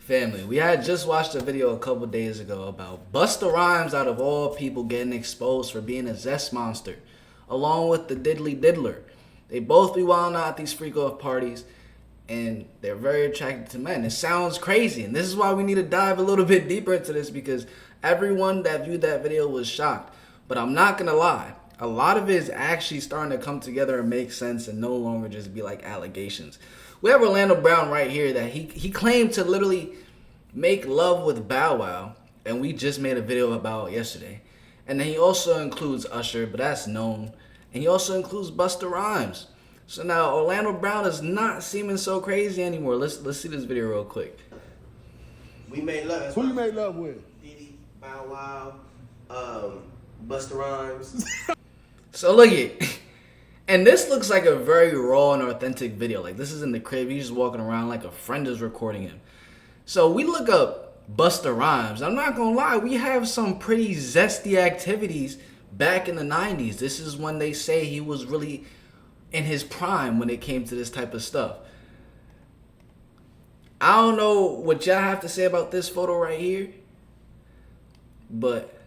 Family, we had just watched a video a couple days ago about Busta Rhymes, out of all people, getting exposed for being a zest monster, along with the Diddly Diddler. They both be wilding out at these freak-off parties, and they're very attracted to men. It sounds crazy, and this is why we need to dive a little bit deeper into this, because everyone that viewed that video was shocked. But I'm not gonna lie, a lot of it is actually starting to come together and make sense and no longer just be like allegations. We have Orlando Brown right here that he claimed to literally make love with Bow Wow, and we just made a video about it yesterday. And then he also includes Usher, but that's known. And he also includes Busta Rhymes. So now Orlando Brown is not seeming so crazy anymore. Let's see this video real quick. We made love. Who you made love with? Diddy, Bow Wow, Busta Rhymes. So look it. And this looks like a very raw and authentic video. Like, this is in the crib. He's just walking around like a friend is recording him. So we look up Busta Rhymes. I'm not gonna lie, we have some pretty zesty activities back in the 90s. This is when they say he was really in his prime when it came to this type of stuff. I don't know what y'all have to say about this photo right here, but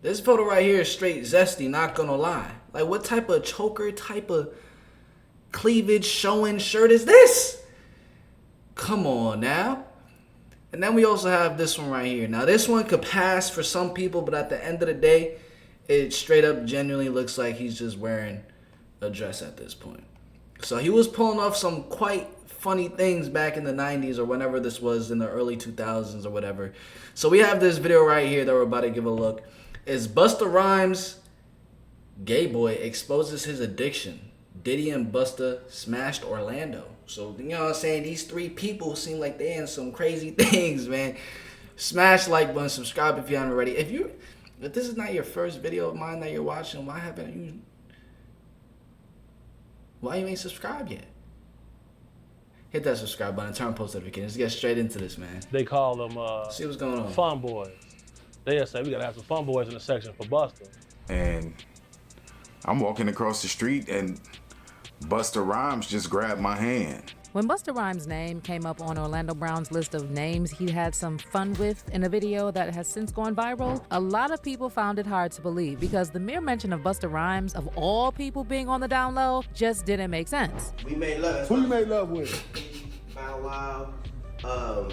this photo right here is straight zesty, not gonna lie. Like, what type of choker, type of cleavage showing shirt is this? Come on now. And then we also have this one right here. Now, this one could pass for some people, but at the end of the day, it straight up genuinely looks like he's just wearing a dress at this point. So he was pulling off some quite funny things back in the 90s or whenever this was, in the early 2000s or whatever. So we have this video right here that we're about to give a look. It's Busta Rhymes, gay boy, exposes his addiction. Diddy and Busta smashed Orlando. So, you know what I'm saying? These three people seem like they're in some crazy things, man. Smash like button, subscribe if you haven't already. If this is not your first video of mine that you're watching, why you ain't subscribed yet? Hit that subscribe button, turn on post notifications. Let's get straight into this, man. They call them see what's going on. Fun boys. They say we gotta have some fun boys in the section for Busta. And I'm walking across the street and Busta Rhymes just grabbed my hand. When Busta Rhymes' name came up on Orlando Brown's list of names he had some fun with in a video that has since gone viral, a lot of people found it hard to believe because the mere mention of Busta Rhymes, of all people being on the down low, just didn't make sense. We made love. Who you made love with? Diddy, Bow Wow,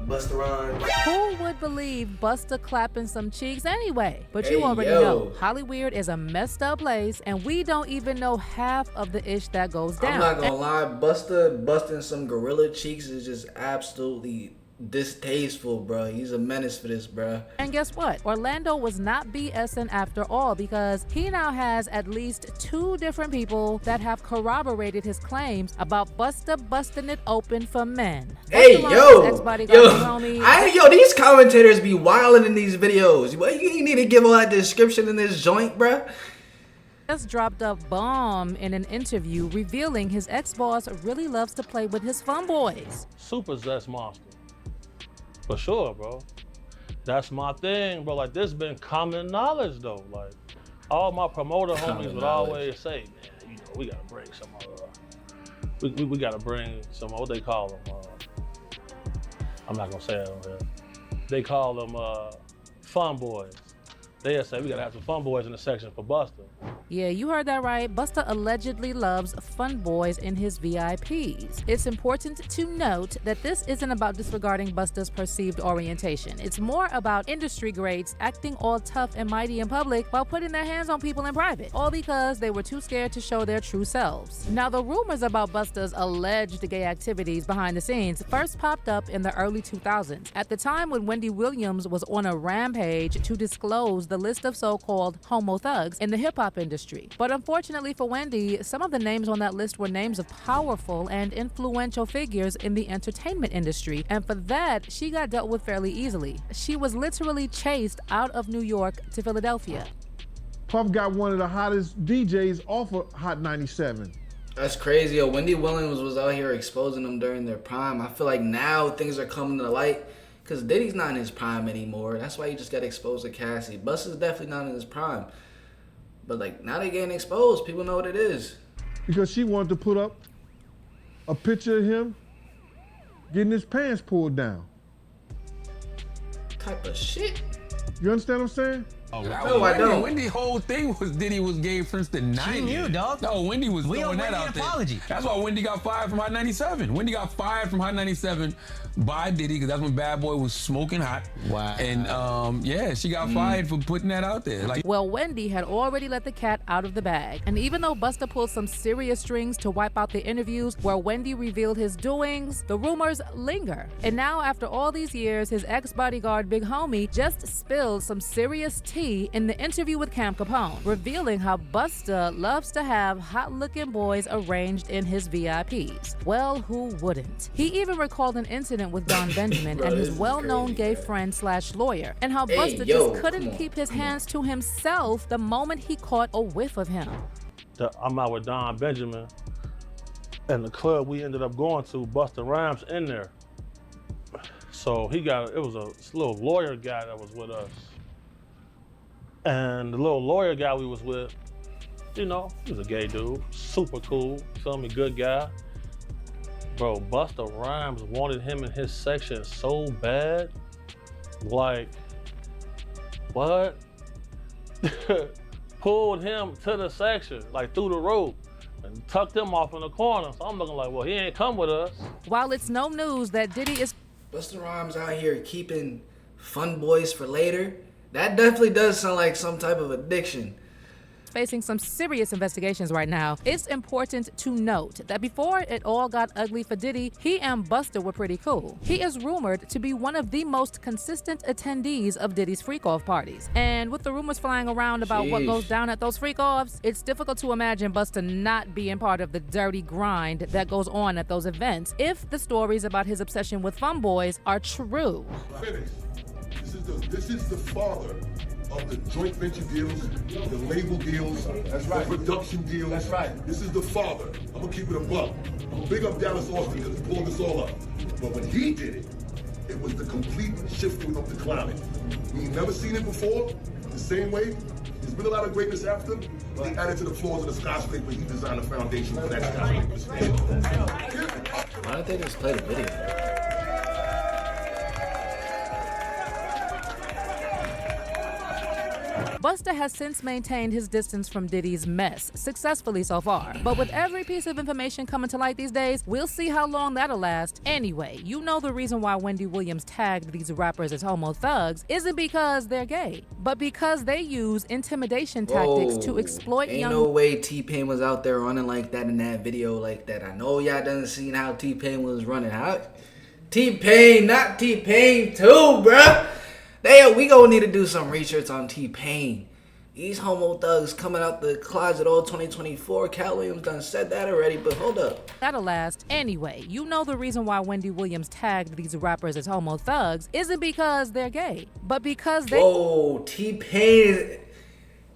Busta Rhymes. Who would believe Busta clapping some cheeks anyway? But Hey, you already yo. know, Hollywood is a messed up place, and we don't even know half of the ish that goes down. I'm not gonna lie, Busta busting some gorilla cheeks is just absolutely distasteful, bro. He's a menace for this, bro. And guess what? Orlando was not BSing after all, because he now has at least 2 different people that have corroborated his claims about Busta busting it open for men. Hey, Busta yo, Rhymes' ex-bodyguard Naomi- these commentators be wilding in these videos. What, you need to give all that description in this joint, bro? just dropped a bomb in an interview revealing his ex-boss really loves to play with his fun boys. Super zest monster. For sure, bro. That's my thing, bro. Like, this been common knowledge, though. Like, all my promoter homies would always say, man, you know, we gotta bring some, we gotta bring some, what they call them? I'm not gonna say it on here. They call them fun boys. They'll say, we gotta have some fun boys in the section for Busta. Yeah, you heard that right. Busta allegedly loves fun boys in his VIPs. It's important to note that this isn't about disregarding Busta's perceived orientation. It's more about industry greats acting all tough and mighty in public while putting their hands on people in private, all because they were too scared to show their true selves. Now, the rumors about Busta's alleged gay activities behind the scenes first popped up in the early 2000s, at the time when Wendy Williams was on a rampage to disclose the list of so-called homo thugs in the hip-hop industry. But unfortunately for Wendy, some of the names on that list were names of powerful and influential figures in the entertainment industry, and for that, she got dealt with fairly easily. She was literally chased out of New York to Philadelphia. Puff got one of the hottest DJs off of Hot 97. That's crazy, yo. Wendy Williams was out here exposing them during their prime. I feel like now things are coming to light because Diddy's not in his prime anymore. That's why he just got exposed to Cassie. Busta's definitely not in his prime. But like, now they're getting exposed. People know what it is. Because she wanted to put up a picture of him getting his pants pulled down. type of shit? You understand what I'm saying? Oh, No, I don't. Wendy's whole thing was Diddy was gay since the 90s. She knew, dog. No, Wendy was We throwing owe that Wendy out an apology. there. That's why Wendy got fired from Hot 97. Wendy got fired from Hot 97 by Diddy because that's when Bad Boy was smoking hot. Wow. And yeah, she got fired for putting that out there. Like, Well, Wendy had already let the cat out of the bag. And even though Busta pulled some serious strings to wipe out the interviews where Wendy revealed his doings, the rumors linger. And now, after all these years, his ex-bodyguard Big Homie just spilled some serious tea in the interview with Cam Capone, revealing how Busta loves to have hot-looking boys arranged in his VIPs. Well, who wouldn't? He even recalled an incident with Don Benjamin Bro, and this his is well-known crazy, gay bro. friend/lawyer, and how Hey, Busta yo, just couldn't come on, keep his come on. hands to himself the moment he caught a whiff of him. I'm out with Don Benjamin, and the club we ended up going to, Busta Rhymes in there. So it was a little lawyer guy that was with us. And the little lawyer guy we was with, you know, he was a gay dude, super cool, feel me, good guy. Bro, Busta Rhymes wanted him in his section so bad, like, what? Pulled him to the section, like through the rope, and tucked him off in the corner. So I'm looking like, well, he ain't come with us. While it's no news that Diddy is Busta Rhymes out here keeping fun boys for later. That definitely does sound like some type of addiction. facing some serious investigations right now, it's important to note that before it all got ugly for Diddy, he and Busta were pretty cool. He is rumored to be one of the most consistent attendees of Diddy's freak-off parties. And with the rumors flying around about what goes down at those freak-offs, it's difficult to imagine Busta not being part of the dirty grind that goes on at those events if the stories about his obsession with fun boys are true. Finish. This is the father of the joint venture deals, the label deals, the production deals. That's right. This is the father. I'm gonna keep it a buck. I'm gonna big up Dallas Austin because he pulled this all up. But when he did it, it was the complete shifting of the climate. We ain't never seen it before. The same way. There's been a lot of greatness after. He added to the floors of the skyscraper. He designed the foundation for that skyscraper. Why don't they just play the video? Busta has since maintained his distance from Diddy's mess, successfully so far. But with every piece of information coming to light these days, we'll see how long that'll last. Anyway, you know the reason why Wendy Williams tagged these rappers as homo thugs isn't because they're gay, but because they use intimidation tactics to exploit Ain't young... no way T-Pain was out there running like that in that video like that. I know y'all done seen how T-Pain was running. How T-Pain, not T-Pain too, bruh. We gonna need to do some research on T-Pain. These homo thugs coming out the closet all 2024. Cat Williams done said that already, but hold up. That'll last. Anyway, you know the reason why Wendy Williams tagged these rappers as homo thugs isn't because they're gay, but because they... Whoa, T-Pain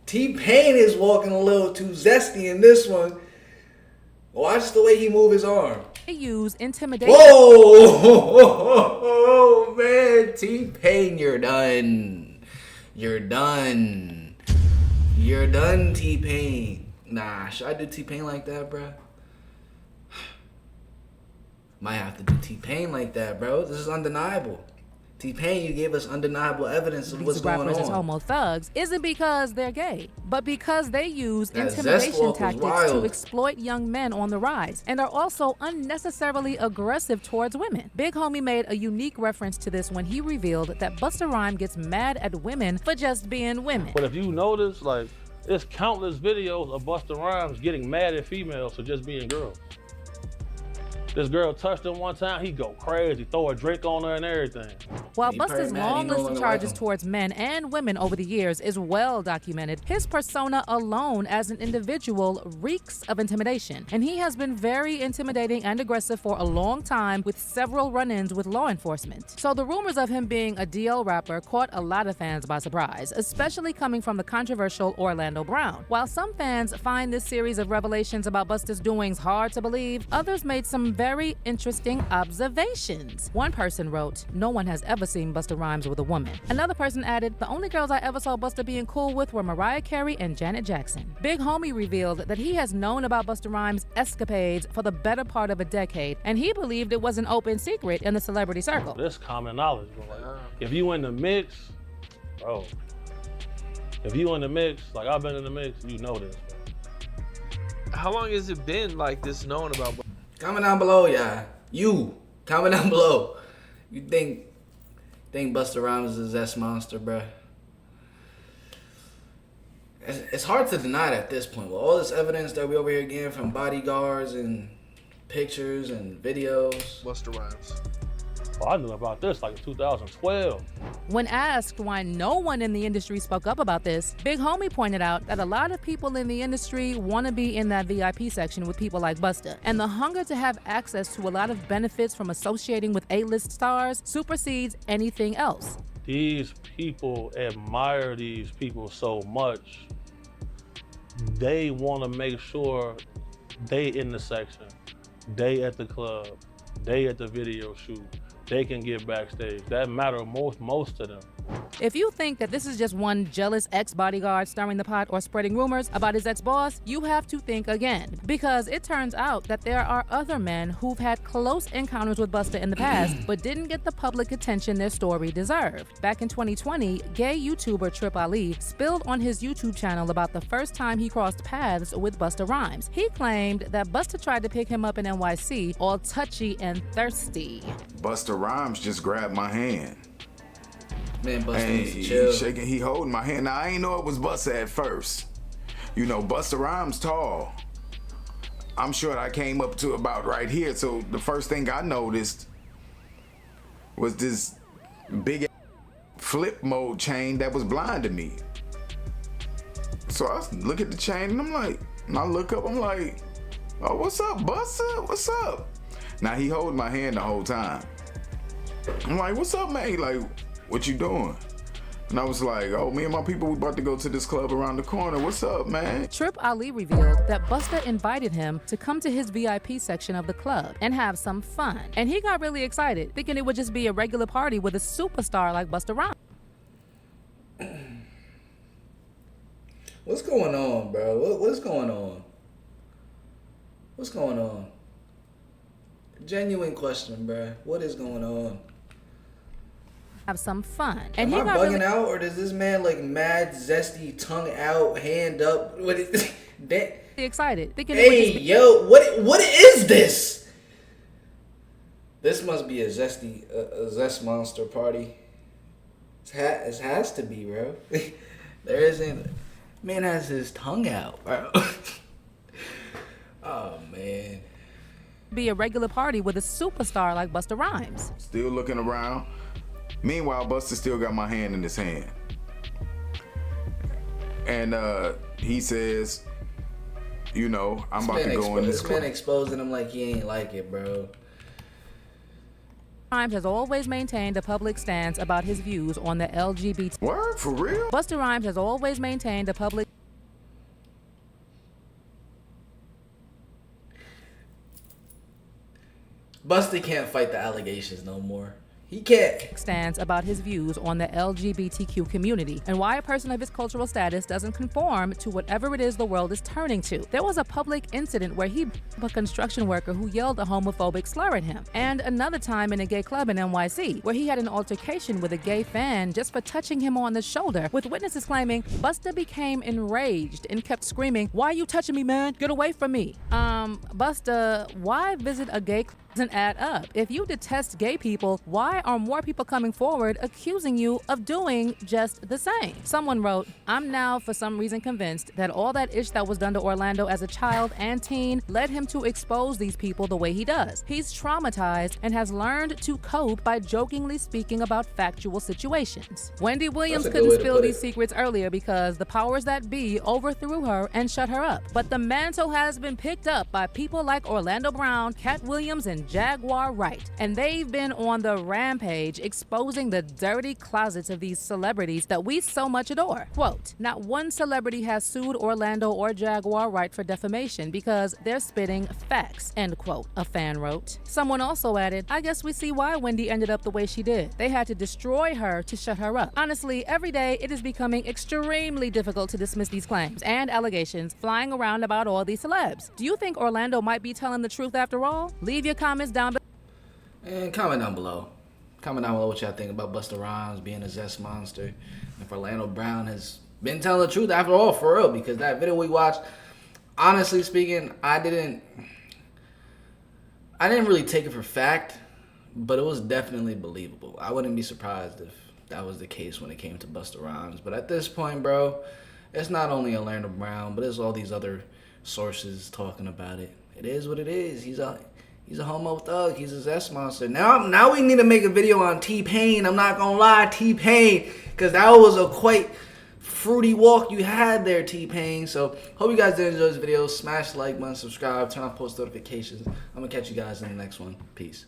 is walking a little too zesty in this one. Watch the way he move his arm. They use intimidation... Whoa, man, T-Pain, you're done. You're done. You're done, T-Pain. Nah, should I do T-Pain like that, bruh? Might have to do T-Pain like that, bro. This is undeniable. T-Pain, you gave us undeniable evidence of what's going rappers as on. homo thugs isn't because they're gay, but because they use That Zest intimidation Walk was tactics to wild. exploit young men on the rise and are also unnecessarily aggressive towards women. Big Homie made a unique reference to this when he revealed that Busta Rhymes gets mad at women for just being women. But if you notice, like, there's countless videos of Busta Rhymes getting mad at females for just being girls. This girl touched him one time, he go crazy, throw a drink on her and everything. While He probably Busta's mad he long no list of longer charges like him. towards men and women over the years is well documented, his persona alone as an individual reeks of intimidation. And he has been very intimidating and aggressive for a long time with several run-ins with law enforcement. So the rumors of him being a DL rapper caught a lot of fans by surprise, especially coming from the controversial Orlando Brown. While some fans find this series of revelations about Busta's doings hard to believe, others made some very interesting observations. One person wrote, "No one has ever seen Busta Rhymes with a woman." Another person added, "The only girls I ever saw Busta being cool with were Mariah Carey and Janet Jackson." Big Homie revealed that he has known about Busta Rhymes' escapades for the better part of a decade, and he believed it was an open secret in the celebrity circle. This common knowledge, bro. Like, if you in the mix, bro. If you in the mix, like I've been in the mix, you know this, bro. How long has it been like this known about? Comment down below, y'all. You comment down below. You think Busta Rhymes is a zest monster, bruh? It's hard to deny it at this point. With all this evidence that we over here getting from bodyguards and pictures and videos. Busta Rhymes. Well, I knew about this like in 2012. When asked why no one in the industry spoke up about this, Big Homie pointed out that a lot of people in the industry want to be in that VIP section with people like Busta, and the hunger to have access to a lot of benefits from associating with A-list stars supersedes anything else. These people admire these people so much. They want to make sure they in the section, they at the club, they at the video shoot, they can get backstage. That matter most to them. If you think that this is just one jealous ex-bodyguard stirring the pot or spreading rumors about his ex-boss, you have to think again. Because it turns out that there are other men who've had close encounters with Busta in the past, but didn't get the public attention their story deserved. Back in 2020, gay YouTuber Trip Ali spilled on his YouTube channel about the first time he crossed paths with Busta Rhymes. He claimed that Busta tried to pick him up in NYC, all touchy and thirsty. Busta Rhymes just grabbed my hand. Man, Busta needs to He chill. shaking, he holding my hand. Now I ain't know it was Busta at first. You know, Busta Rhymes tall. I'm sure I came up to about right here. So the first thing I noticed was this big flip mode chain that was blinding me. So I look at the chain and I'm like, and I look up, I'm like, oh, what's up, Busta? What's up? Now he holding my hand the whole time. I'm like, what's up, man? He like, what you doing? And I was like, oh, me and my people, we about to go to this club around the corner. What's up, man? Trip Ali revealed that Busta invited him to come to his VIP section of the club and have some fun. And he got really excited, thinking it would just be a regular party with a superstar like Busta Rhymes. What's going on, bro? What's going on? What's going on? Genuine question, bro. What is going on? Have some fun. And Am he I got bugging really out, or does this man like mad, zesty, tongue out, hand up? What is that? excited, thinking it would just Hey, be yo, what is this? This must be a zest monster party. It has to be, bro. There isn't. Man has his tongue out, bro. Oh man. be a regular party with a superstar like Busta Rhymes. Still looking around. Meanwhile, Busta still got my hand in his hand. And he says, you know, I'm about to go in this club. This man exposing him like he ain't like it, bro. Rhymes has always maintained a public stance about his views on the LGBT. Word? For real? Busta Rhymes has always maintained a public Busta can't fight the allegations no more. He can't. stance about his views on the LGBTQ community and why a person of his cultural status doesn't conform to whatever it is the world is turning to. There was a public incident where he a construction worker who yelled a homophobic slur at him, and another time in a gay club in NYC where he had an altercation with a gay fan just for touching him on the shoulder, with witnesses claiming Busta became enraged and kept screaming, "Why are you touching me, man? Get away from me." Busta, why visit a gay club? Doesn't add up. If you detest gay people, why are more people coming forward accusing you of doing just the same? Someone wrote, "I'm now for some reason convinced that all that ish that was done to Orlando as a child and teen led him to expose these people the way he does. He's traumatized and has learned to cope by jokingly speaking about factual situations." Wendy Williams That's a good couldn't way to spill put these it. secrets earlier because the powers that be overthrew her and shut her up. But the mantle has been picked up by people like Orlando Brown, Cat Williams, and hashtag Jaguar Right, and they've been on the rampage exposing the dirty closets of these celebrities that we so much adore. Quote, not one celebrity has sued Orlando or Jaguar Right for defamation because they're spitting facts, end quote, a fan wrote. Someone also added, I guess we see why Wendy ended up the way she did. They had to destroy her to shut her up. Honestly, every day it is becoming extremely difficult to dismiss these claims and allegations flying around about all these celebs. Do you think Orlando might be telling the truth after all? Leave your comments down below. And comment down below. Comment down below what y'all think about Busta Rhymes being a zest monster. If Orlando Brown has been telling the truth after all, for real, because that video we watched, honestly speaking, I didn't really take it for fact, but it was definitely believable. I wouldn't be surprised if that was the case when it came to Busta Rhymes. But at this point, bro, it's not only Orlando Brown, but it's all these other sources talking about it. It is what it is. He's a homo thug. He's a zest monster. Now we need to make a video on T-Pain. I'm not gonna lie, T-Pain, because that was a quite fruity walk you had there, T-Pain. So hope you guys did enjoy this video. Smash the like button, subscribe, turn on post notifications. I'm gonna catch you guys in the next one. Peace.